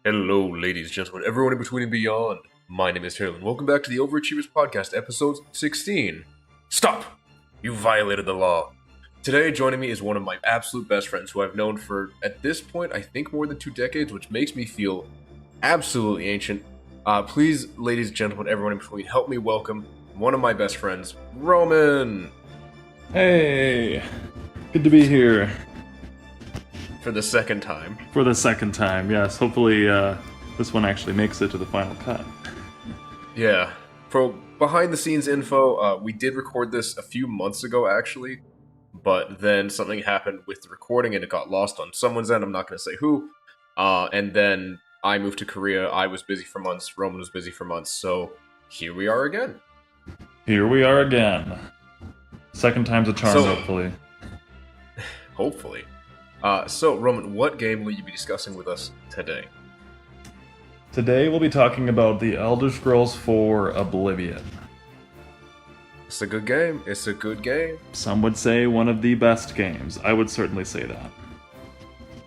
Hello, ladies and gentlemen, everyone in between and beyond. My name is Harlan. Welcome back to the OverAchievers podcast, episode 16. Stop! You violated the law. Today, joining me is one of my absolute best friends who I've known for, at this point, I think more than 2 decades, which makes me feel absolutely ancient. Please, ladies and gentlemen, everyone in between, help me welcome one of my best friends, Roman! Hey, good to be here. For the second time. For the second time, yes. Hopefully this one actually makes it to the final cut. Yeah. For behind the scenes info, we did record this a few months ago, actually. But then something happened with the recording and it got lost on someone's end. I'm not going to say who. And then I moved to Korea. I was busy for months. Roman was busy for months. So here we are again. Here we are again. Second time's a charm, hopefully. Hopefully. So, Roman, what game will you be discussing with us today? Today we'll be talking about The Elder Scrolls IV Oblivion. It's a good game. It's a good game. Some would say one of the best games. I would certainly say that.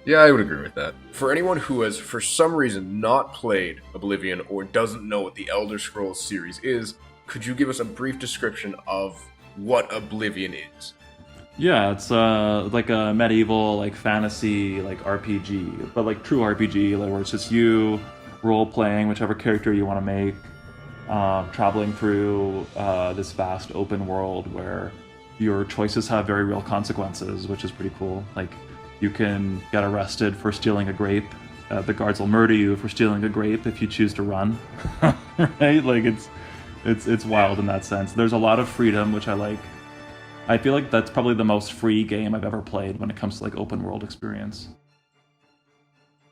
Yeah, I would agree with that. For anyone who has, for some reason, not played Oblivion or doesn't know what the Elder Scrolls series is, could you give us a brief description of what Oblivion is? Yeah, it's like a medieval, like fantasy, like RPG, but like true RPG, like where it's just you role-playing whichever character you want to make, traveling through this vast open world where your choices have very real consequences, which is pretty cool. Like, you can get arrested for stealing a grape. The guards will murder you for stealing a grape if you choose to run. Right? Like, it's wild in that sense. There's a lot of freedom, which I like. I feel like that's probably the most free game I've ever played when it comes to like open world experience.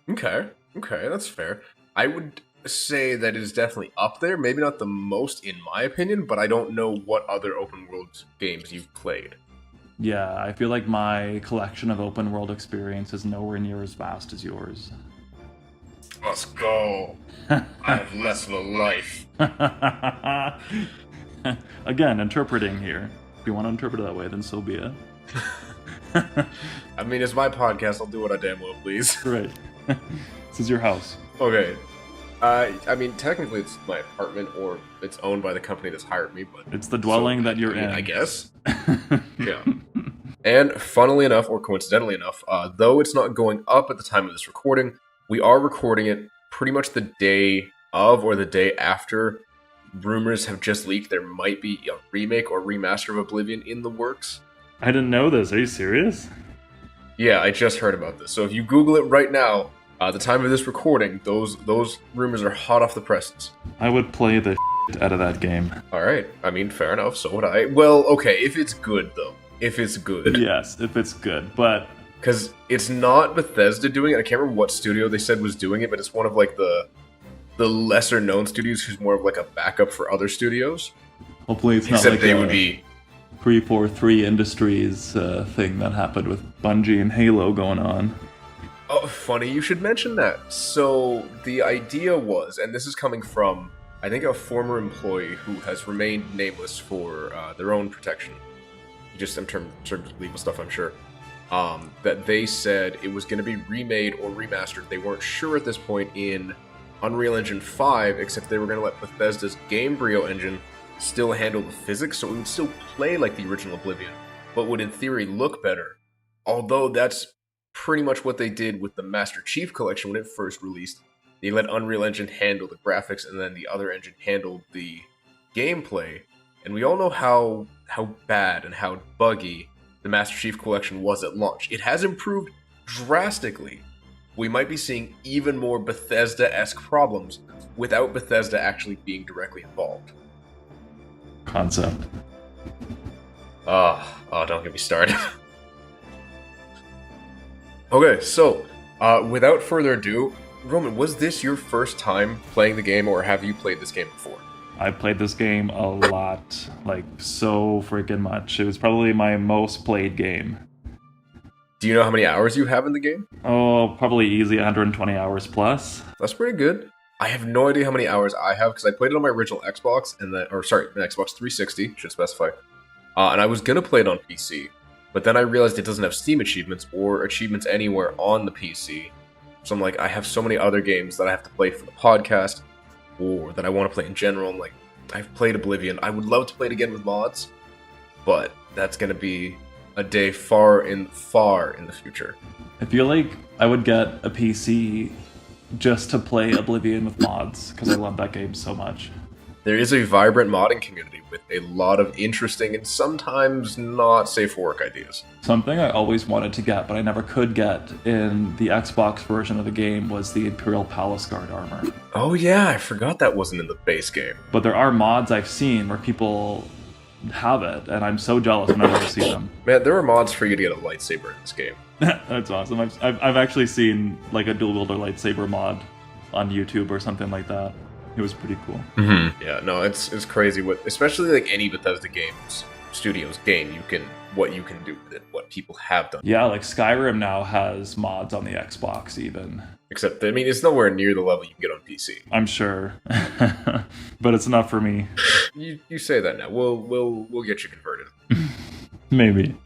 Okay, that's fair. I would say that it is definitely up there. Maybe not the most in my opinion, but I don't know what other open world games you've played. Yeah, I feel like my collection of open world experience is nowhere near as vast as yours. Let's go. I have less of a life. Again, interpreting here. If you want to interpret it that way, then so be it. I mean, it's my podcast. I'll do what I damn well please. Right. This is your house. Okay. I mean, technically it's my apartment, or it's owned by the company that's hired me, but... It's the dwelling that you're in. I guess. Yeah. And funnily enough, or coincidentally enough, though it's not going up at the time of this recording, we are recording it pretty much the day of or the day after rumors have just leaked there might be a remake or remaster of Oblivion in the works. I didn't know this. Are you serious? Yeah, I just heard about this. So if you Google it right now, at the time of this recording, those rumors are hot off the presses. I would play the out of that game. Alright, I mean, fair enough, so would I. Well, okay, if it's good, though. If it's good. Yes, if it's good, but... Because it's not Bethesda doing it. I can't remember what studio they said was doing it, but it's one of, like, the lesser known studios who's more of like a backup for other studios. Hopefully it's not except like they would be 343 Industries thing that happened with Bungie and Halo going on. Oh, funny you should mention that. So the idea was, and this is coming from I think a former employee who has remained nameless for their own protection, just in terms of legal stuff, I'm sure, that they said it was going to be remade or remastered. They weren't sure at this point in Unreal Engine 5, except they were going to let Bethesda's Gamebryo engine still handle the physics, so it would still play like the original Oblivion, but would in theory look better. Although that's pretty much what they did with the Master Chief Collection when it first released. They let Unreal Engine handle the graphics, and then the other engine handled the gameplay. And we all know how bad and how buggy the Master Chief Collection was at launch. It has improved drastically. We might be seeing even more Bethesda-esque problems without Bethesda actually being directly involved. Concept. Oh, don't get me started. Okay, so, without further ado, Roman, was this your first time playing the game, or have you played this game before? I played this game a lot, like so freaking much. It was probably my most played game. Do you know how many hours you have in the game? Oh, probably easy 120 hours plus. That's pretty good. I have no idea how many hours I have, because I played it on my original Xbox, and then, or sorry, an Xbox 360, should specify. And I was gonna play it on PC, but then I realized it doesn't have Steam achievements or achievements anywhere on the PC. So I'm like, I have so many other games that I have to play for the podcast, or that I want to play in general. I'm like, I've played Oblivion. I would love to play it again with mods, but that's gonna be a day far in the future. I feel like I would get a PC just to play Oblivion with mods, because I love that game so much. There is a vibrant modding community with a lot of interesting and sometimes not safe for work ideas. Something I always wanted to get, but I never could get in the Xbox version of the game was the Imperial Palace Guard armor. Oh yeah, I forgot that wasn't in the base game. But there are mods I've seen where people have it, and I'm so jealous whenever I see them. Man, there are mods for you to get a lightsaber in this game. That's awesome. I've actually seen like a dual wielder lightsaber mod on YouTube or something like that. It was pretty cool. Mm-hmm. Yeah, no, it's crazy what, especially like any Bethesda Games Studios game, what you can do with it, what people have done. Yeah, like Skyrim now has mods on the Xbox even. Except, I mean, it's nowhere near the level you can get on PC. I'm sure, but it's not for me. You say that now. We'll get you converted. Maybe.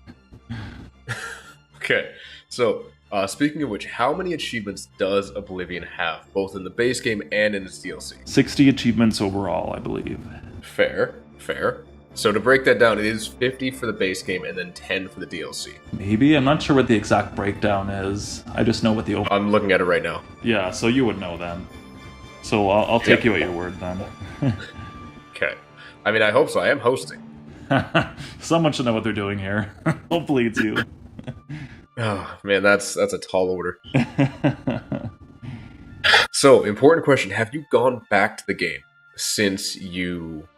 Okay, so speaking of which, how many achievements does Oblivion have, both in the base game and in its DLC? 60 achievements overall, I believe. Fair. So to break that down, it is 50 for the base game and then 10 for the DLC. Maybe? I'm not sure what the exact breakdown is. I just know what the... I'm looking at it right now. Yeah, so you would know then. So I'll take you at your word then. Okay. I mean, I hope so. I am hosting. Someone should know what they're doing here. Hopefully it's you. Oh, man, that's a tall order. So, important question. Have you gone back to the game since you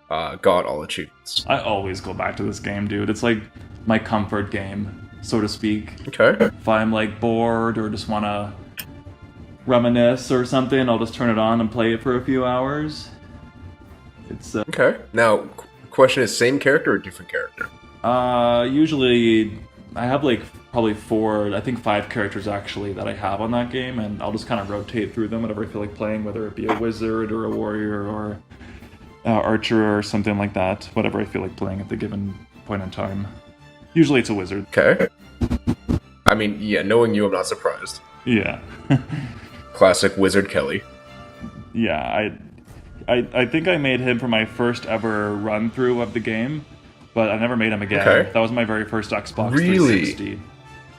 got all achievements? I always go back to this game, dude. It's like my comfort game, so to speak. Okay. If I'm like bored or just want to reminisce or something, I'll just turn it on and play it for a few hours. It's okay. Now, question is, same character or different character? Usually I have like probably 5 characters actually that I have on that game, and I'll just kind of rotate through them whenever I feel like playing, whether it be a wizard or a warrior or archer or something like that, whatever I feel like playing at the given point in time. Usually it's a wizard. Okay. I mean, yeah, knowing you, I'm not surprised. Yeah. Classic Wizard Kelly. Yeah, I think I made him for my first ever run through of the game, but I never made him again. Okay. That was my very first Xbox Really? 360.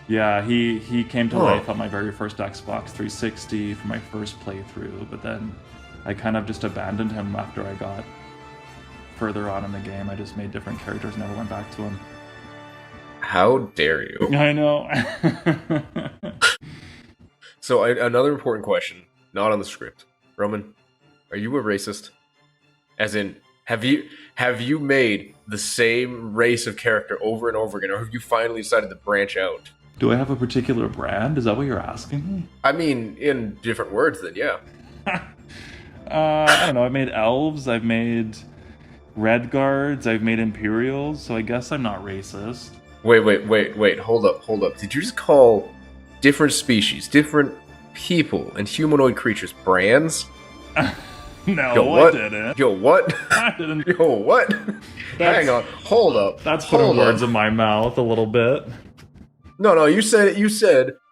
Yeah, he came to life on my very first Xbox 360 for my first playthrough, but then I kind of just abandoned him after I got further on in the game. I just made different characters, never went back to him. How dare you? I know. So, another important question, not on the script. Roman, are you a racist? As in, have you made the same race of character over and over again, or have you finally decided to branch out? Do I have a particular brand? Is that what you're asking me? I mean, in different words, then yeah. I don't know. I've made elves. I've made red guards. I've made Imperials. So I guess I'm not racist. Wait. Hold up. Did you just call different species, different people, and humanoid creatures brands? No, Yo, what? I didn't. Yo, what? I didn't. Yo, what? Hang on. Hold up. That's putting words in my mouth a little bit. No. You said.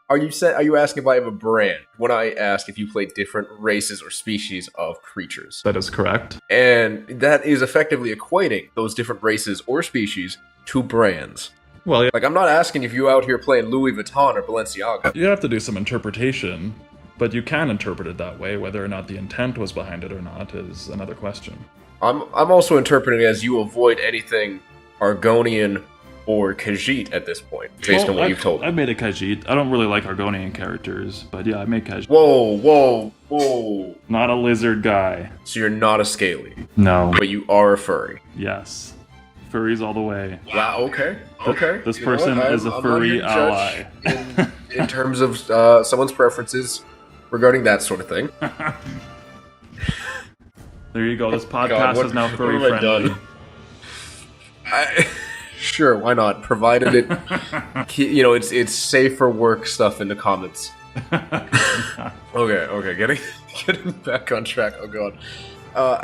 Are you asking if I have a brand? When I ask if you play different races or species of creatures. That is correct. And that is effectively equating those different races or species to brands. Well, yeah. Like, I'm not asking if you out here playing Louis Vuitton or Balenciaga. You have to do some interpretation, but you can interpret it that way. Whether or not the intent was behind it or not is another question. I'm also interpreting it as you avoid anything Argonian or Khajiit at this point, based on what you've told me. I made a Khajiit. I don't really like Argonian characters, but yeah, I made Khajiit. Whoa. Not a lizard guy. So you're not a scaly. No. But you are a furry. Yes. Furries all the way. Wow, okay. This person is a furry ally. in terms of someone's preferences regarding that sort of thing. There you go. This podcast is now furry friendly. Sure, why not? Provided it, it's safe for work stuff in the comments. Okay, getting back on track. Oh god,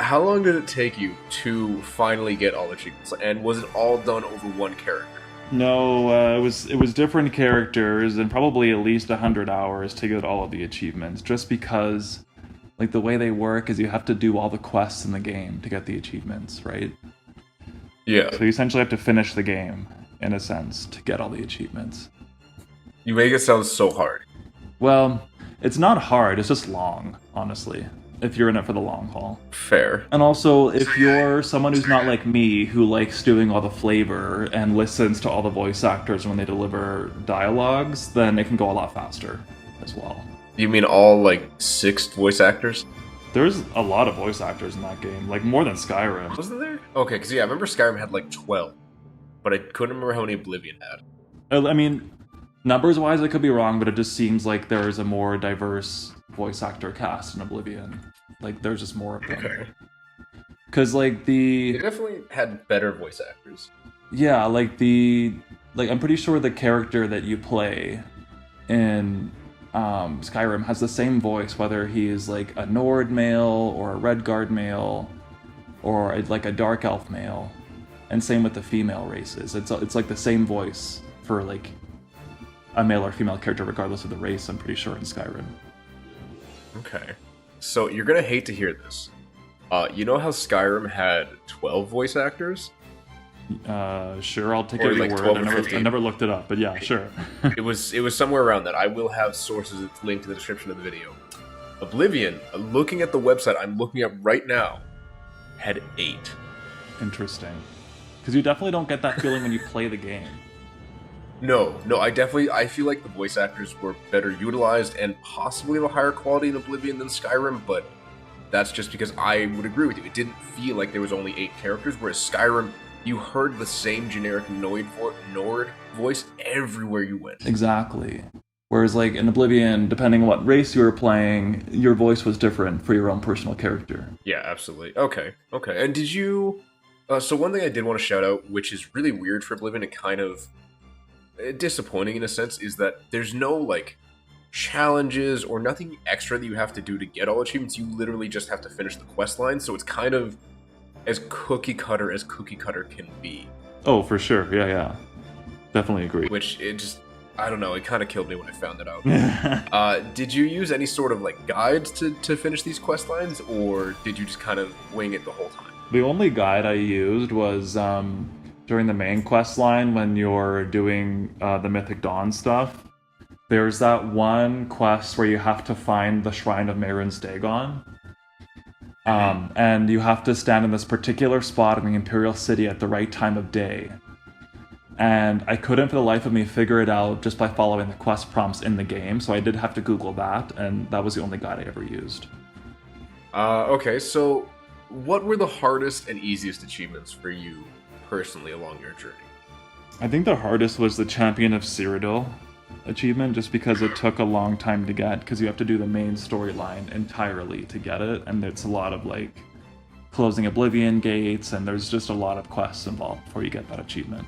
how long did it take you to finally get all achievements? And was it all done over one character? No, it was different characters and probably at least 100 hours to get all of the achievements. Just because, like the way they work is you have to do all the quests in the game to get the achievements, right? Yeah. So you essentially have to finish the game in a sense to get all the achievements. You make it sound so hard. Well, it's not hard. It's just long, honestly. If you're in it for the long haul. Fair. And also, if you're someone who's not like me, who likes doing all the flavor and listens to all the voice actors when they deliver dialogues, then it can go a lot faster as well. You mean all, like, 6 voice actors? There's a lot of voice actors in that game, like more than Skyrim. Wasn't there? Okay, because yeah, I remember Skyrim had like 12, but I couldn't remember how many Oblivion had. I mean, numbers-wise, I could be wrong, but it just seems like there's a more diverse voice actor cast in Oblivion. Like, there's just more of them. Okay. Because, like, They definitely had better voice actors. Yeah, like, I'm pretty sure the character that you play in Skyrim has the same voice, whether he is, like, a Nord male, or a Redguard male, or, like, a Dark Elf male. And same with the female races. It's like, the same voice for, like, a male or female character, regardless of the race, I'm pretty sure, in Skyrim. Okay. So, you're gonna hate to hear this. You know how Skyrim had 12 voice actors? Sure, I'll take Or it like your 12 word. or I 15. never looked it up, but yeah, sure. It was somewhere around that. I will have sources linked in the description of the video. Oblivion, looking at the website I'm looking at right now, had 8. Interesting. Because you definitely don't get that feeling when you play the game. No, I feel like the voice actors were better utilized and possibly of a higher quality in Oblivion than Skyrim, but that's just because I would agree with you. It didn't feel like there was only 8 characters, whereas Skyrim, you heard the same generic Nord voice everywhere you went. Exactly. Whereas, like, in Oblivion, depending on what race you were playing, your voice was different for your own personal character. Yeah, absolutely. Okay. And did you... so one thing I did want to shout out, which is really weird for Oblivion and kind of disappointing in a sense, is that there's no, like, challenges or nothing extra that you have to do to get all achievements. You literally just have to finish the quest line, so it's kind of as cookie cutter as cookie cutter can be. Oh, for sure. Yeah. Definitely agree. Which, it just... I don't know, it kind of killed me when I found that out. Did you use any sort of, like, guides to finish these quest lines, or did you just kind of wing it the whole time? The only guide I used was during the main quest line when you're doing the Mythic Dawn stuff. There's that one quest where you have to find the Shrine of Mehrunes Dagon. And you have to stand in this particular spot in the Imperial City at the right time of day. And I couldn't for the life of me figure it out just by following the quest prompts in the game, so I did have to Google that, and that was the only guide I ever used. Okay, so what were the hardest and easiest achievements for you personally along your journey? I think the hardest was the Champion of Cyrodiil achievement, just because it took a long time to get, because you have to do the main storyline entirely to get it, and it's a lot of, like, closing Oblivion gates, and there's just a lot of quests involved before you get that achievement.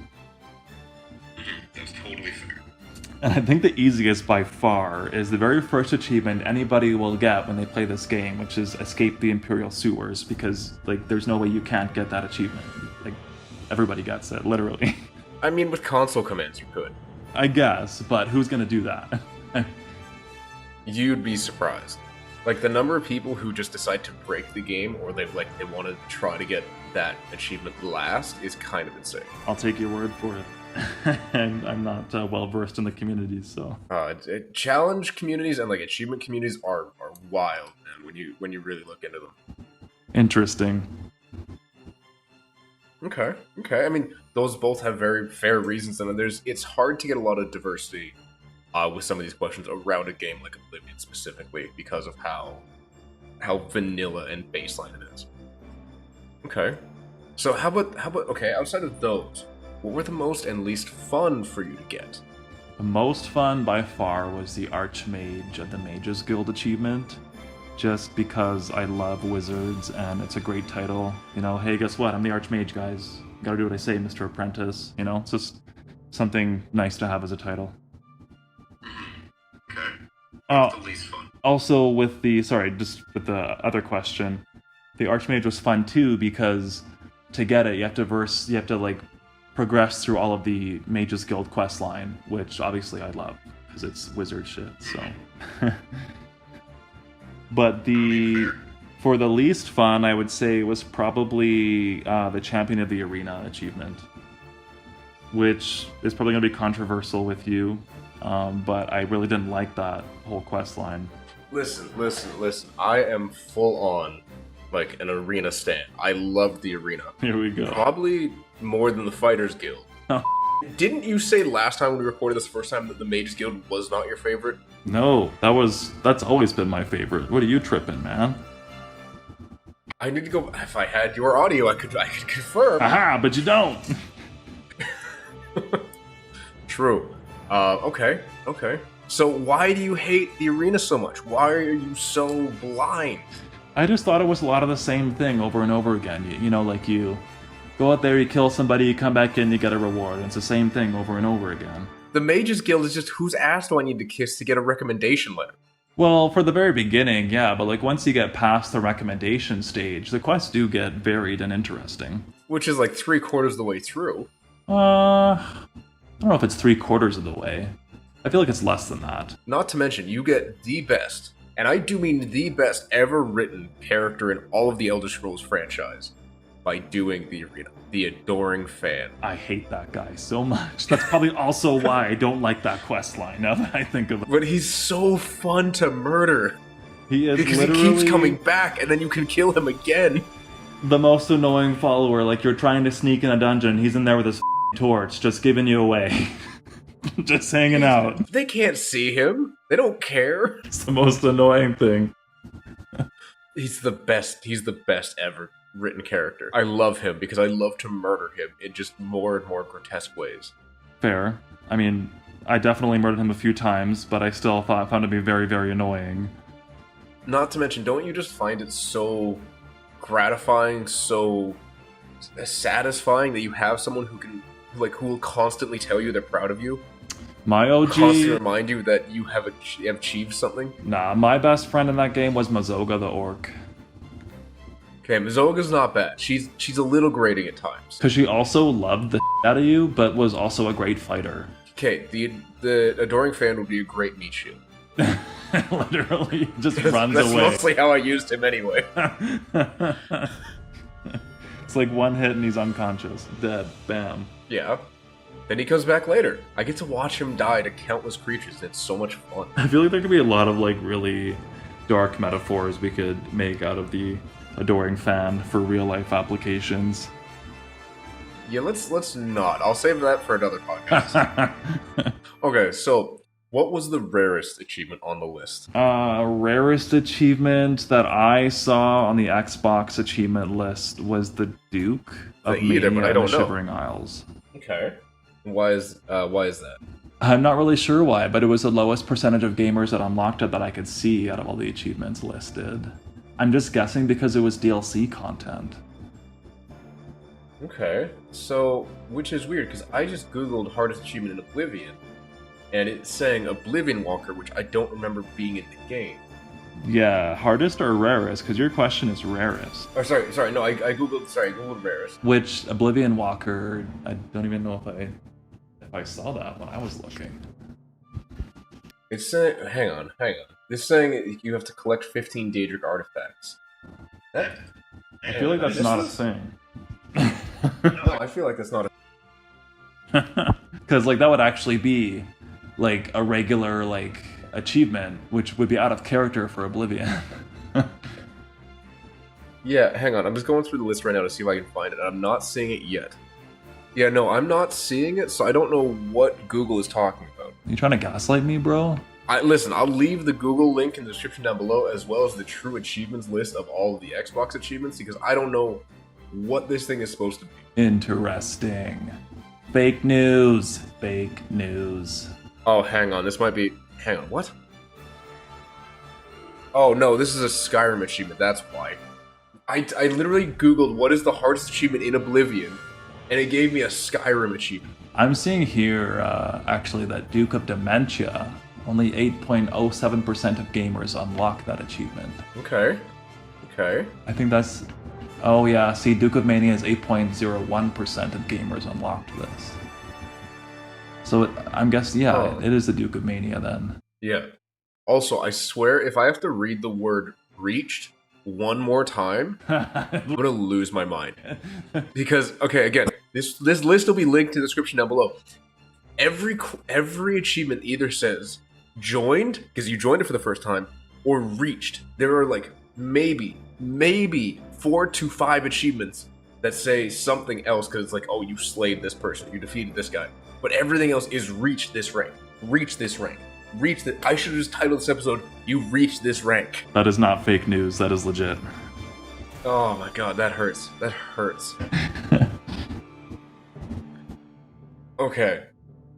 That's totally fair. And I think the easiest by far is the very first achievement anybody will get when they play this game, which is Escape the Imperial Sewers, because, like, there's no way you can't get that achievement. Like, everybody gets it, literally. I mean, with console commands you could. I guess, but who's gonna do that? You'd be surprised. Like, the number of people who just decide to break the game, or they want to try to get that achievement last, is kind of insane. I'll take your word for it. And I'm not well versed in the communities, so. Challenge communities and, like, achievement communities are wild, man, when you really look into them. Interesting. Okay. I mean, those both have very fair reasons, and it's hard to get a lot of diversity with some of these questions around a game like Oblivion specifically because of how vanilla and baseline it is. Okay. So how about okay, outside of those, what were the most and least fun for you to get? The most fun by far was the Archmage of the Mages Guild achievement. Just because I love wizards and it's a great title. You know, hey, guess what? I'm the Archmage, guys. Gotta do what I say, Mr. Apprentice. You know, it's just something nice to have as a title. Okay. That's the least fun. Also, with the other question, the Archmage was fun too because to get it, you have to progress through all of the Mages Guild quest line, which obviously I love because it's wizard shit. So, but for the least fun, I would say was probably the Champion of the Arena achievement, which is probably going to be controversial with you, but I really didn't like that whole quest line. Listen. I am full on like an arena stan. I love the arena. Here we go. Probably more than the Fighters Guild. Oh. Didn't you say last time when we recorded this first time that the Mages Guild was not your favorite? No, that's always been my favorite. What are you tripping, man? I need to go. If I had your audio, I could confirm. Aha, but you don't. True. Okay. So why do you hate the arena so much? Why are you so blind? I just thought it was a lot of the same thing over and over again. You know, like you go out there, you kill somebody, you come back in, you get a reward. And it's the same thing over and over again. The Mages Guild is just whose ass do I need to kiss to get a recommendation letter? Well, for the very beginning, yeah, but like once you get past the recommendation stage, the quests do get varied and interesting. Which is like 3/4 of the way through. I don't know if it's 3/4 of the way. I feel like it's less than that. Not to mention, you get the best, and I do mean the best ever written character in all of the Elder Scrolls franchise by doing the arena. The Adoring Fan. I hate that guy so much. That's probably also why I don't like that quest line, now that I think of it. But he's so fun to murder. He is because literally he keeps coming back, and then you can kill him again. The most annoying follower. Like, you're trying to sneak in a dungeon, he's in there with his torch, just giving you away. Just hanging out. They can't see him. They don't care. It's the most annoying thing. He's the best ever written character. I love him because I love to murder him in just more and more grotesque ways. Fair. I mean, I definitely murdered him a few times, but I still found him to be very, very annoying. Not to mention, don't you just find it so gratifying, so satisfying that you have someone who will constantly tell you they're proud of you? My OG... Constantly remind you that you have achieved something? Nah, my best friend in that game was Mazoga the Orc. Okay, Mazoga's not bad. She's a little grating at times. Because she also loved the out of you, but was also a great fighter. Okay, the Adoring Fan would be a great meat shield. Literally, just runs that's away. That's mostly how I used him anyway. It's like one hit and he's unconscious. Dead. Bam. Yeah. Then he comes back later. I get to watch him die to countless creatures, and it's so much fun. I feel like there could be a lot of like really dark metaphors we could make out of the Adoring Fan for real life applications. Yeah, let's not. I'll save that for another podcast. Okay, so what was the rarest achievement on the list? Rarest achievement that I saw on the Xbox achievement list was the Duke of Mania and the Shivering Isles. Okay. Why is that? I'm not really sure why, but it was the lowest percentage of gamers that unlocked it that I could see out of all the achievements listed. I'm just guessing because it was DLC content. Okay, so, which is weird, because I just googled hardest achievement in Oblivion, and it's saying Oblivion Walker, which I don't remember being in the game. Yeah, hardest or rarest? Because your question is rarest. Oh, sorry, no, I googled rarest. Which Oblivion Walker, I don't even know if I saw that when I was looking. It's saying, hang on. It's saying you have to collect 15 Daedric artifacts. I feel like that's not a thing. No, I feel like that's not a... Because, like, that would actually be, like, a regular, like, achievement, which would be out of character for Oblivion. Yeah, hang on. I'm just going through the list right now to see if I can find it. I'm not seeing it yet. Yeah, no, I'm not seeing it, so I don't know what Google is talking about. You trying to gaslight me, bro? Listen, I'll leave the Google link in the description down below, as well as the true achievements list of all of the Xbox achievements, because I don't know what this thing is supposed to be. Interesting. Fake news. Fake news. Oh, hang on. This might be... Hang on, what? Oh, no, this is a Skyrim achievement, that's why. I literally Googled what is the hardest achievement in Oblivion, and it gave me a Skyrim achievement. I'm seeing here, actually, that Duke of Dementia, only 8.07% of gamers unlock that achievement. Okay. I think that's Oh yeah, see, Duke of Mania is 8.01% of gamers unlocked this. So I'm guessing, yeah, Oh. it is the Duke of Mania then. Yeah. Also, I swear, if I have to read the word reached one more time, I'm gonna lose my mind. Because, okay, again, this list will be linked in the description down below. Every achievement either says joined, because you joined it for the first time, or reached. There are like maybe 4 to 5 achievements that say something else, because it's like, oh, you slayed this person, you defeated this guy. But everything else is reach this rank, reach this rank, reach that. I should have just titled this episode, "You reached this rank." That is not fake news, that is legit. Oh my god, that hurts. That hurts. Okay.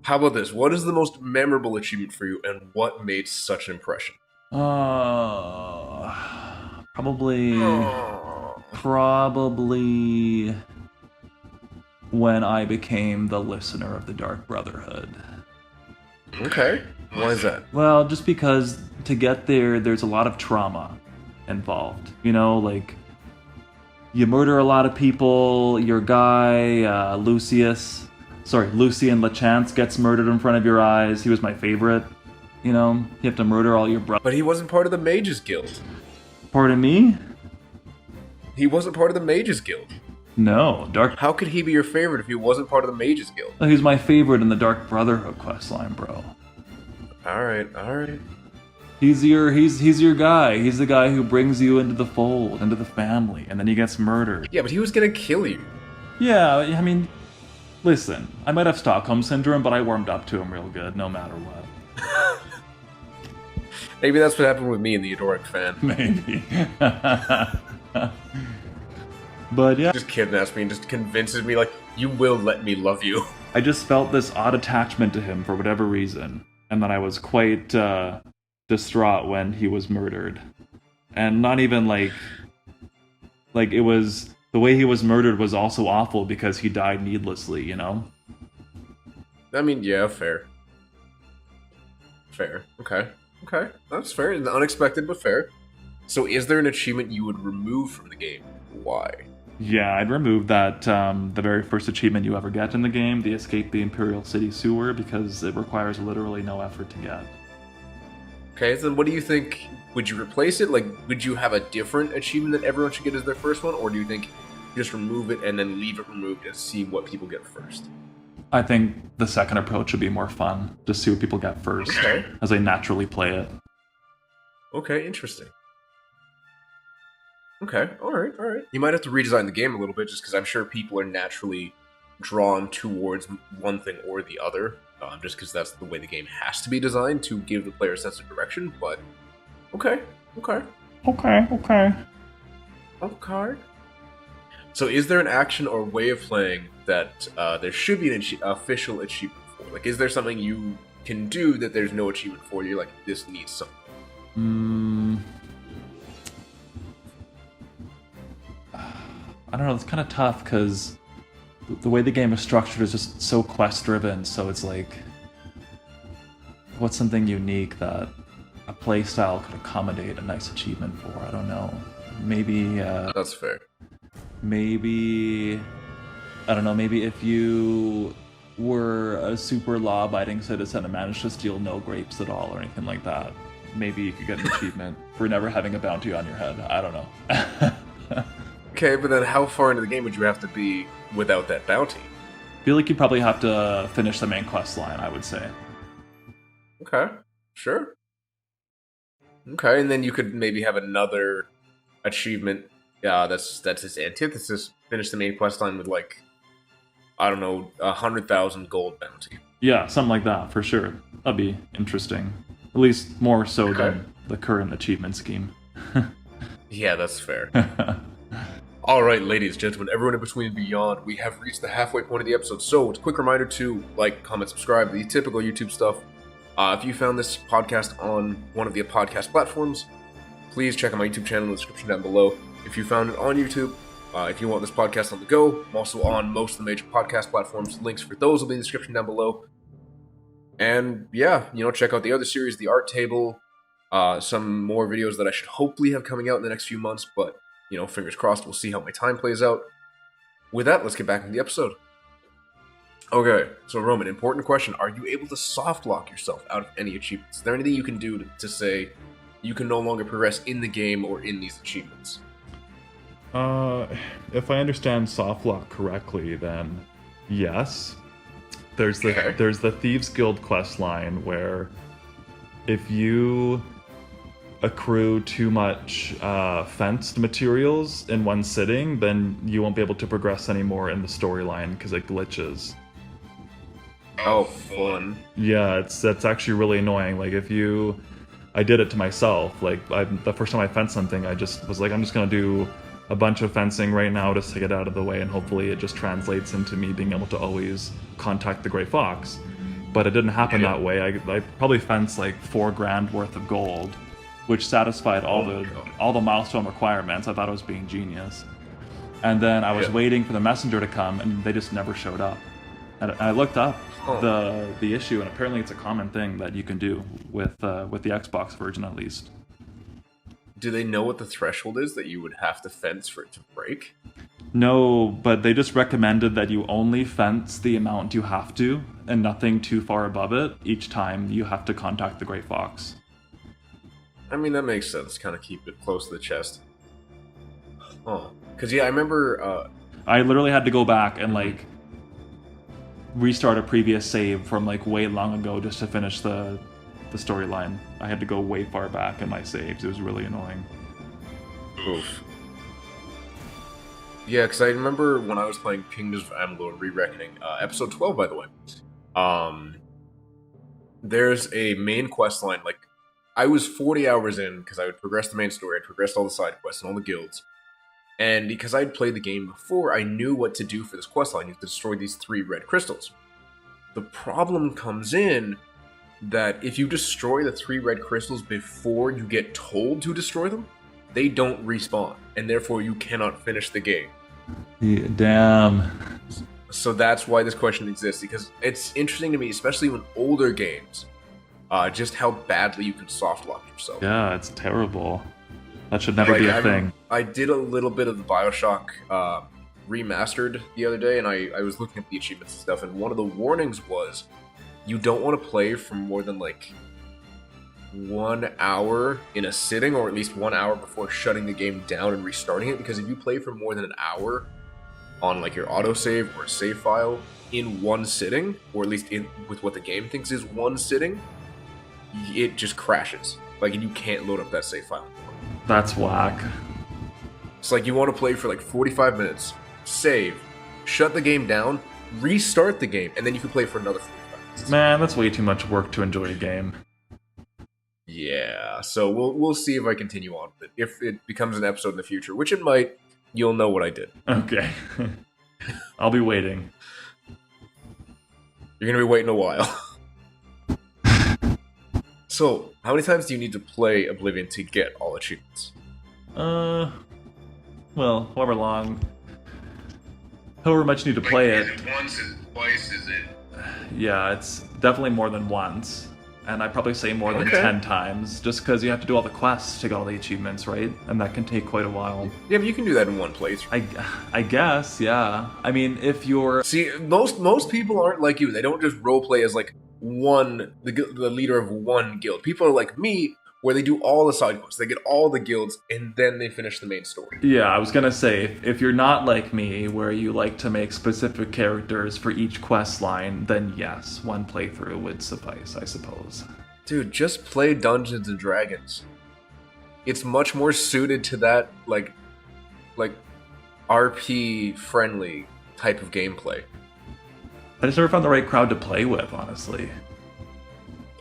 How about this? What is the most memorable achievement for you, and what made such an impression? Probably when I became the listener of the Dark Brotherhood. Okay. Why is that? Well, just because to get there, there's a lot of trauma involved. You know, like, you murder a lot of people, your guy, Lucian LeChance gets murdered in front of your eyes. He was my favorite. You know, you have to murder all your brothers. But he wasn't part of the Mages Guild. Pardon me? He wasn't part of the Mages Guild. No, How could he be your favorite if he wasn't part of the Mages Guild? He's my favorite in the Dark Brotherhood questline, bro. Alright. He's your guy. He's the guy who brings you into the fold, into the family, and then he gets murdered. Yeah, but he was gonna kill you. Yeah, I mean, listen, I might have Stockholm Syndrome, but I warmed up to him real good, no matter what. Maybe that's what happened with me and the Eudoric fan. Maybe. But yeah. Just kidnaps me and just convinces me, like, you will let me love you. I just felt this odd attachment to him for whatever reason. And then I was quite distraught when he was murdered. And not even like it was, the way he was murdered was also awful because he died needlessly, you know? I mean, yeah, fair. Okay. That's fair. Unexpected, but fair. So is there an achievement you would remove from the game? Why? Yeah, I'd remove that, the very first achievement you ever get in the game, the Escape the Imperial City Sewer, because it requires literally no effort to get. Okay, so then what do you think? Would you replace it? Like, would you have a different achievement that everyone should get as their first one? Or do you think you just remove it and then leave it removed and see what people get first? I think the second approach would be more fun, just see what people get first, okay, as they naturally play it. Okay, interesting. Okay, alright. You might have to redesign the game a little bit, just because I'm sure people are naturally drawn towards one thing or the other, just because that's the way the game has to be designed to give the player a sense of direction, but okay. So is there an action or way of playing that there should be an official achievement for? Like, is there something you can do that there's no achievement for? You're like, this needs something. I don't know, it's kind of tough because the way the game is structured is just so quest-driven, so it's like, what's something unique that a playstyle could accommodate a nice achievement for? I don't know. Maybe... That's fair. Maybe... I don't know, maybe if you were a super law-abiding citizen and managed to steal no grapes at all or anything like that, maybe you could get an achievement for never having a bounty on your head. I don't know. Okay, but then how far into the game would you have to be without that bounty? I feel like you'd probably have to finish the main quest line, I would say. Okay, sure. Okay, and then you could maybe have another achievement that's its antithesis. Finish the main quest line with, like, I don't know, 100,000 gold bounty. Yeah, something like that, for sure. That'd be interesting. At least more so than the current achievement scheme. Yeah, that's fair. Alright, ladies and gentlemen, everyone in between and beyond, we have reached the halfway point of the episode, so it's a quick reminder to like, comment, subscribe, the typical YouTube stuff. If you found this podcast on one of the podcast platforms, please check out my YouTube channel in the description down below. If you found it on YouTube, if you want this podcast on the go, I'm also on most of the major podcast platforms. Links for those will be in the description down below. And yeah, check out the other series, The Art Table, some more videos that I should hopefully have coming out in the next few months, but fingers crossed, we'll see how my time plays out. With that, let's get back into the episode. Okay, so Roman, important question. Are you able to soft lock yourself out of any achievements? Is there anything you can do to say you can no longer progress in the game or in these achievements? If I understand soft lock correctly, then yes. There's the Thieves Guild quest line where if you accrue too much fenced materials in one sitting, then you won't be able to progress anymore in the storyline because it glitches. Oh, fun. Yeah, that's actually really annoying. Like I did it to myself. Like the first time I fenced something, I just was like, I'm just gonna do a bunch of fencing right now just to get out of the way, and hopefully it just translates into me being able to always contact the Gray Fox. But it didn't happen that way. I probably fenced like $4,000 worth of gold, which satisfied all the milestone requirements. I thought I was being genius. And then I was waiting for the messenger to come, and they just never showed up. And I looked up the issue, and apparently it's a common thing that you can do with the Xbox version, at least. Do they know what the threshold is that you would have to fence for it to break? No, but they just recommended that you only fence the amount you have to, and nothing too far above it each time you have to contact the Gray Fox. I mean, that makes sense. Kind of keep it close to the chest. Oh, because I remember. I literally had to go back and restart a previous save from way long ago just to finish the storyline. I had to go way far back in my saves. It was really annoying. Oof. Yeah, because I remember when I was playing Kingdoms of Amalur Re-Reckoning, episode 12, by the way. There's a main quest line. I was 40 hours in because I would progress the main story. I'd progressed all the side quests and all the guilds. And because I'd played the game before, I knew what to do for this quest line. You have to destroy these 3 red crystals. The problem comes in that if you destroy the 3 red crystals before you get told to destroy them, they don't respawn, and therefore you cannot finish the game. Yeah, damn. So that's why this question exists, because it's interesting to me, especially when older games, just how badly you can soft lock yourself. Yeah, it's terrible. That should never be a thing. I did a little bit of the Bioshock remastered the other day, and I was looking at the achievements and stuff, and one of the warnings was you don't want to play for more than 1 hour in a sitting, or at least 1 hour before shutting the game down and restarting it, because if you play for more than an hour on your autosave or save file in one sitting, or at least with what the game thinks is one sitting, it just crashes. And you can't load up that save file anymore. That's whack. It's you want to play for 45 minutes, save, shut the game down, restart the game, and then you can play for another 45 minutes. Man, that's way too much work to enjoy a game. Yeah, so we'll see if I continue on with it. If it becomes an episode in the future, which it might, you'll know what I did. Okay. I'll be waiting. You're going to be waiting a while. So, how many times do you need to play Oblivion to get all achievements? Well, however much you need to play it. Is it once, is it twice, is it? Yeah, it's definitely more than once. And I'd probably say more than 10 times, just because you have to do all the quests to get all the achievements, right? And that can take quite a while. Yeah, but you can do that in one playthrough. I guess, yeah. I mean, if you're... See, most people aren't like you. They don't just roleplay as the leader of one guild. People are like me, where they do all the side quests. They get all the guilds, and then they finish the main story. Yeah, I was gonna say, if you're not like me, where you like to make specific characters for each quest line, then yes, one playthrough would suffice, I suppose. Dude, just play Dungeons and Dragons. It's much more suited to that, RP-friendly type of gameplay. I just never found the right crowd to play with, honestly.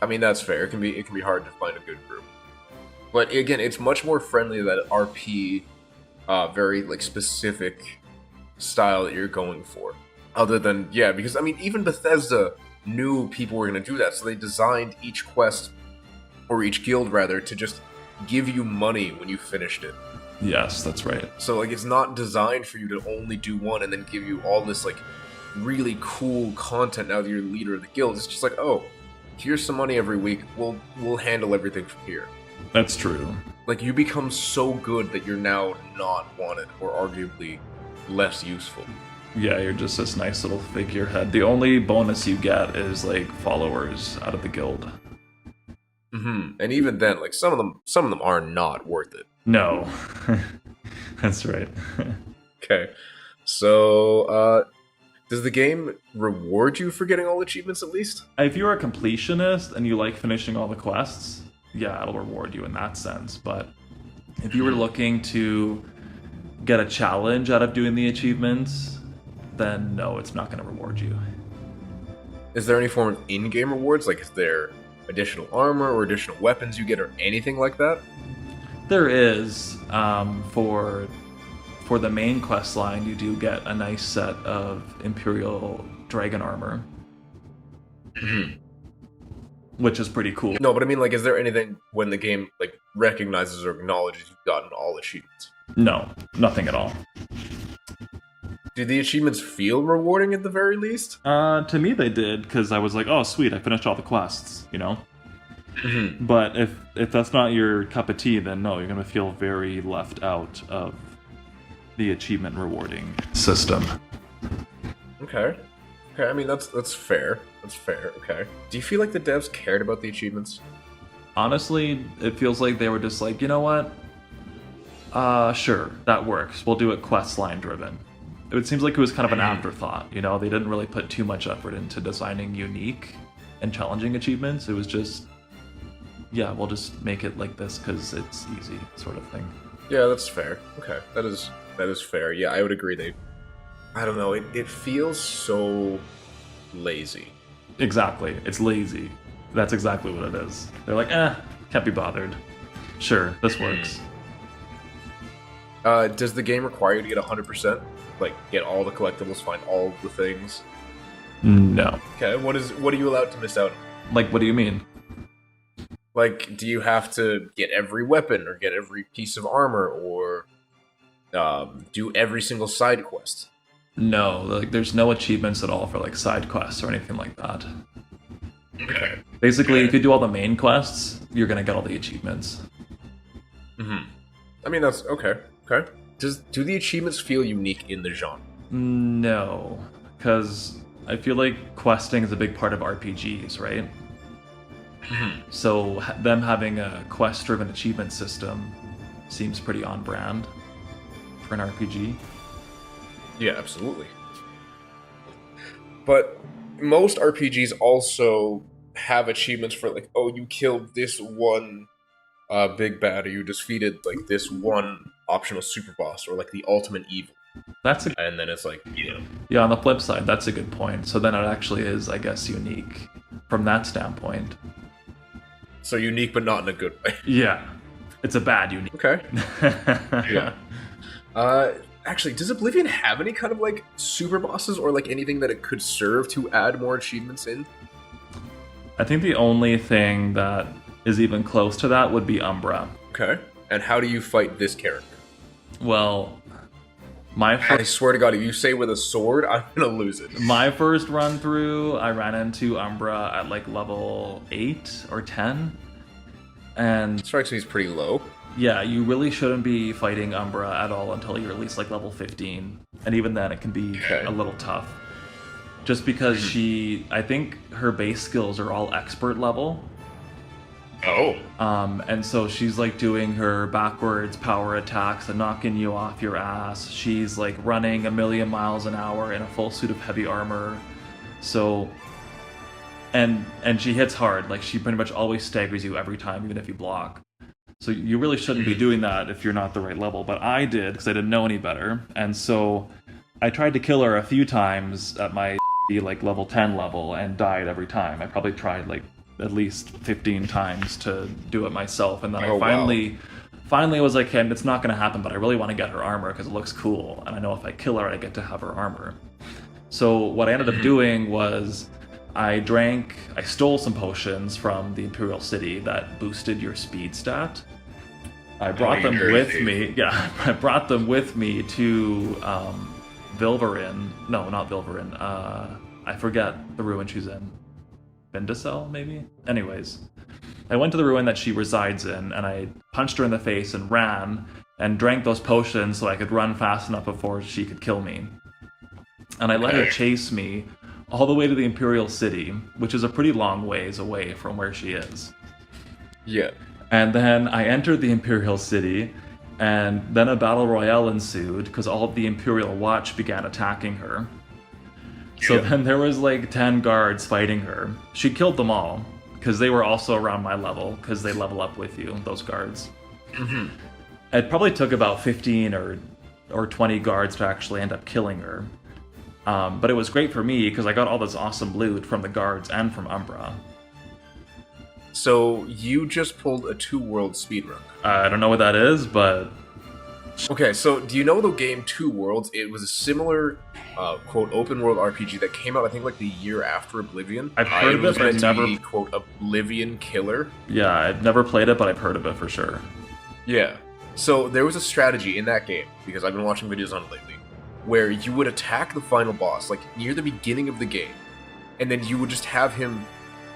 I mean, that's fair. It can be hard to find a good group. But again, it's much more friendly to that RP, very specific style that you're going for. Other than, because even Bethesda knew people were going to do that, so they designed each quest, or each guild rather, to just give you money when you finished it. Yes, that's right. So it's not designed for you to only do one and then give you all this really cool content now that you're the leader of the guild. It's just oh, here's some money every week. We'll handle everything from here. That's true. Like, you become so good that you're now not wanted, or arguably less useful. Yeah, you're just this nice little figurehead. The only bonus you get is like followers out of the guild. And even then, like, some of them are not worth it. No. That's right. Okay. So, does the game reward you for getting all achievements at least? If you're a completionist and you like finishing all the quests, yeah, it'll reward you in that sense. But if you were looking to get a challenge out of doing the achievements, then no, it's not going to reward you. Is there any form of in-game rewards? Like, is there additional armor or additional weapons you get or anything like that? There is. For the main quest line, you do get a nice set of Imperial Dragon armor. Which is pretty cool. No, but I mean, like, is there anything when the game, like, recognizes or acknowledges you've gotten all achievements? No, nothing at all. Do the achievements feel rewarding at the very least? To me they did, because I was like, oh sweet, I finished all the quests, you know? But if that's not your cup of tea, then no, you're going to feel very left out of the achievement rewarding system. Okay. Okay, I mean, that's fair. That's fair, okay. Do you feel like the devs cared about the achievements? Honestly, it feels like they were just like, you know what? Sure, that works. We'll do it quest line driven. It seems like it was kind of an afterthought, you know? They didn't really put too much effort into designing unique and challenging achievements. It was just, yeah, we'll just make it like this because it's easy, sort of thing. Yeah, that's fair. Okay, that is fair. Yeah, I would agree. I don't know, it feels so lazy. Exactly, it's lazy. That's exactly what it is. They're like, can't be bothered. Sure, this works. Does the game require you to get 100%? Like, get all the collectibles, find all of the things? No. Okay, what are you allowed to miss out on? Like, what do you mean? Like, do you have to get every weapon, or get every piece of armor, or do every single side quest? No, like, there's no achievements at all for, like, side quests or anything like that. Okay. Basically, if you do all the main quests, you're gonna get all the achievements. I mean, that's okay. Okay. Do the achievements feel unique in the genre? No, because I feel like questing is a big part of RPGs, right? So them having a quest-driven achievement system seems pretty on brand for an RPG. Yeah, absolutely. But most RPGs also have achievements for, like, oh, you killed this one big bad, or you defeated, like, this one optional super boss, or, like, the ultimate evil. And then it's like, you know. Yeah, on the flip side, that's a good point. So then it actually is, I guess, unique from that standpoint. So unique, but not in a good way. Yeah, it's a bad unique. Okay. Yeah. Actually, does Oblivion have any kind of, like, super bosses, or, like, anything that it could serve to add more achievements in? I think the only thing that is even close to that would be Umbra. Okay. And how do you fight this character? Well, I swear to God, if you say with a sword, I'm gonna lose it. My first run through, I ran into Umbra at like level 8 or 10. And Strikes me as pretty low. yeah, you really shouldn't be fighting Umbra at all until you're at least like level 15. And even then it can be a little tough. Just because I think her base skills are all expert level. Oh. And so she's like doing her backwards power attacks and knocking you off your ass. She's like running 1,000,000 miles an hour in a full suit of heavy armor. So, and she hits hard. Like, she pretty much always staggers you every time, even if you block. So you really shouldn't be doing that if you're not the right level. But I did, because I didn't know any better. And so I tried to kill her a few times at my like level 10 level and died every time. I probably tried like at least 15 times to do it myself, and then I finally was like, okay, it's not going to happen, but I really want to get her armor because it looks cool, and I know if I kill her I get to have her armor. So what I ended up doing was I stole some potions from the Imperial City that boosted your speed stat. I brought them with me. Yeah, I brought them with me to Vilverin. No, not Vilverin. I forget the ruin she's in. Vindicel, maybe? Anyways. I went to the ruin that she resides in, and I punched her in the face and ran, and drank those potions so I could run fast enough before she could kill me. And I let her chase me all the way to the Imperial City, which is a pretty long ways away from where she is. Yeah. And then I entered the Imperial City, and then a battle royale ensued because all of the Imperial Watch began attacking her. So then there was like 10 guards fighting her. She killed them all because they were also around my level because they level up with you, those guards. Mm-hmm. It probably took about 15 or 20 guards to actually end up killing her. But it was great for me because I got all this awesome loot from the guards and from Umbra. So you just pulled a 2-world speedrun. I don't know what that is, but... Okay, so do you know the game Two Worlds? It was a similar, quote, open world RPG that came out, I think, like the year after Oblivion. I've heard of it, but I've never... Be, quote, Oblivion killer. Yeah, I've never played it, but I've heard of it for sure. Yeah. So there was a strategy in that game, because I've been watching videos on it lately, where you would attack the final boss, like, near the beginning of the game, and then you would just have him,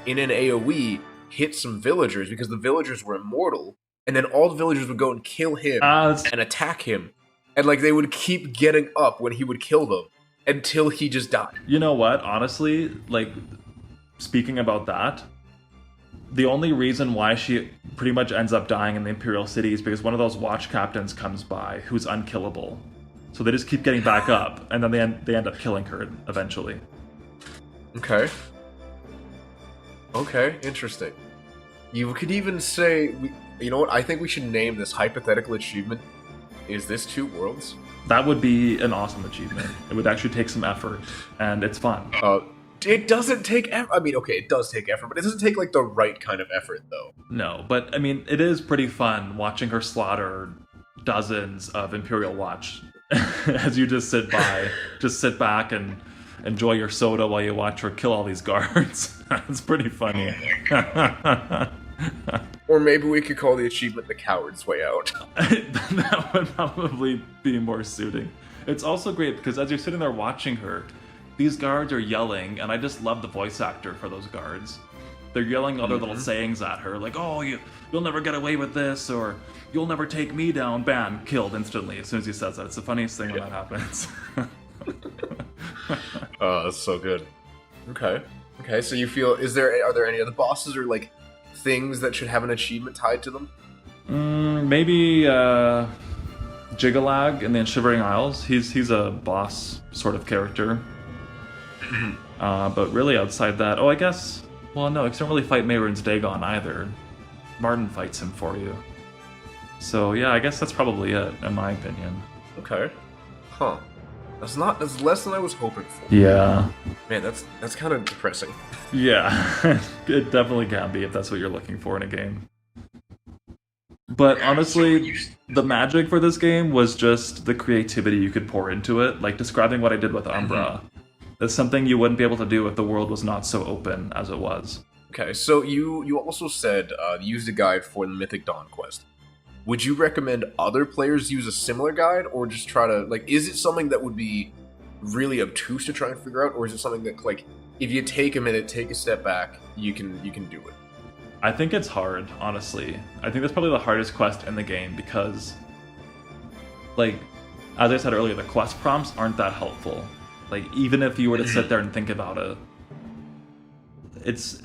in an AoE, hit some villagers, because the villagers were immortal, and then all the villagers would go and kill him and attack him. And, like, they would keep getting up when he would kill them until he just died. You know what? Honestly, like, speaking about that, the only reason why she pretty much ends up dying in the Imperial City is because one of those watch captains comes by who's unkillable. So they just keep getting back up, and then they end up killing her eventually. Okay. Okay, interesting. You could even say... You know what? I think we should name this hypothetical achievement. Is this Two Worlds? That would be an awesome achievement. It would actually take some effort, and it's fun. It doesn't take effort. I mean, okay, it does take effort, but it doesn't take, like, the right kind of effort, though. No, but, I mean, it is pretty fun watching her slaughter dozens of Imperial Watch as you just sit back and enjoy your soda while you watch her kill all these guards. It's pretty funny. Or maybe we could call the achievement The Coward's Way Out. That would probably be more suiting. It's also great because as you're sitting there watching her, these guards are yelling, and I just love the voice actor for those guards. They're yelling other little sayings at her, like, oh, you'll never get away with this, or you'll never take me down. Bam, killed instantly as soon as he says that. It's the funniest thing when that happens. Oh, that's so good. Okay. Okay, so you feel, are there any other bosses or, like, things that should have an achievement tied to them? Maybe Jigalag in the Shivering Isles. He's a boss sort of character. But really outside that, I guess, well, no, you don't really fight Mehrunes Dagon either. Martin fights him for you. So yeah, I guess that's probably it, in my opinion. Okay. Huh. That's less than I was hoping for. Yeah. Man, that's kind of depressing. Yeah, it definitely can be if that's what you're looking for in a game. But honestly, the magic for this game was just the creativity you could pour into it, like describing what I did with Umbra. That's something you wouldn't be able to do if the world was not so open as it was. Okay, so you also said you used a guide for the Mythic Dawn quest. Would you recommend other players use a similar guide, or just try to, like, is it something that would be really obtuse to try and figure out, or is it something that, like, if you take a minute, take a step back, you can do it? I think it's hard, honestly. I think that's probably the hardest quest in the game because, like, as I said earlier, the quest prompts aren't that helpful. Like, even if you were to sit there and think about it, it's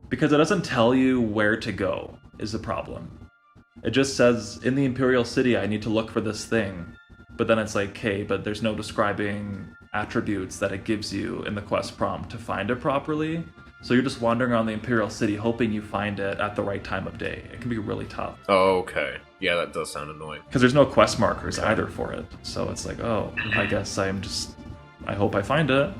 because it doesn't tell you where to go is the problem. It just says, in the Imperial City, I need to look for this thing. But then it's like, okay, but there's no describing attributes that it gives you in the quest prompt to find it properly. So you're just wandering around the Imperial City hoping you find it at the right time of day. It can be really tough. Oh, okay. Yeah, that does sound annoying. Because there's no quest markers either for it. So it's like, I guess I hope I find it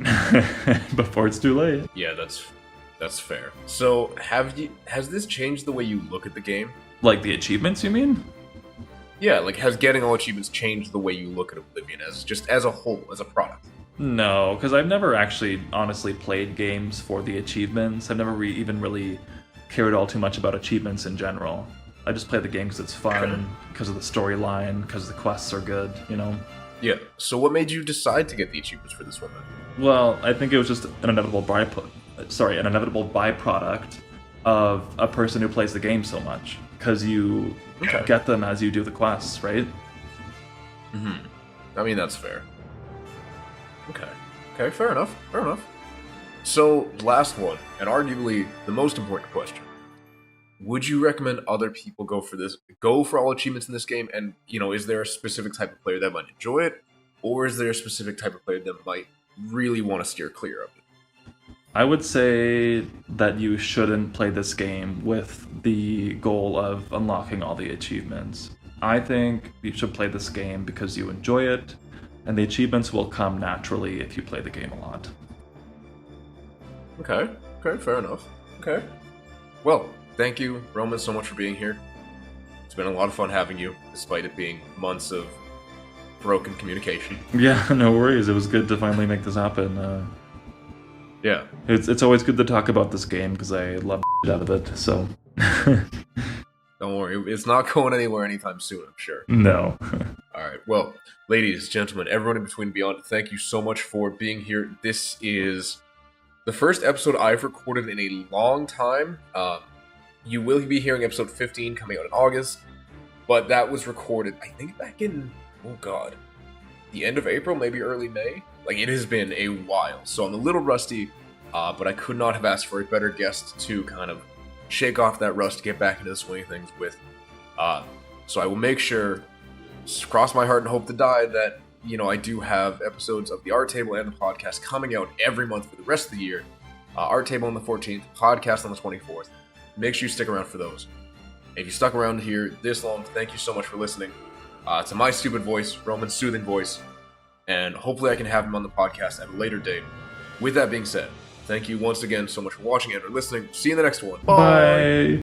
before it's too late. Yeah, that's fair. So, has this changed the way you look at the game? Like the achievements, you mean? Yeah, like, has getting all achievements changed the way you look at Oblivion as a whole, as a product? No, because I've never actually honestly played games for the achievements. I've never even really cared all too much about achievements in general. I just play the game because it's fun, because of the storyline, because the quests are good, you know? Yeah, so what made you decide to get the achievements for this one then? Well, I think it was just an inevitable byproduct of a person who plays the game so much, because you get them as you do the quests, right? I mean, that's fair. Okay, fair enough. So, last one, and arguably the most important question. Would you recommend other people go for all achievements in this game? And, is there a specific type of player that might enjoy it? Or is there a specific type of player that might really want to steer clear of it? I would say that you shouldn't play this game with the goal of unlocking all the achievements. I think you should play this game because you enjoy it, and the achievements will come naturally if you play the game a lot. Okay, fair enough. Okay. Well, thank you, Roman, so much for being here. It's been a lot of fun having you, despite it being months of broken communication. Yeah, no worries. It was good to finally make this happen. Yeah. It's always good to talk about this game because I love the shit out of it, so... Don't worry, it's not going anywhere anytime soon, I'm sure. No. Alright, well, ladies, gentlemen, everyone in between and beyond, thank you so much for being here. This is the first episode I've recorded in a long time. You will be hearing episode 15 coming out in August, but that was recorded, I think, back in, the end of April, maybe early May. Like, it has been a while, so I'm a little rusty, but I could not have asked for a better guest to kind of shake off that rust, get back into the swing of things with. So I will make sure, cross my heart and hope to die, that, I do have episodes of the Art Table and the podcast coming out every month for the rest of the year. Art Table on the 14th, podcast on the 24th. Make sure you stick around for those. If you stuck around here this long, thank you so much for listening to my stupid voice, Roman's soothing voice, and hopefully I can have him on the podcast at a later date. With that being said, thank you once again so much for watching and or listening. See you in the next one. Bye.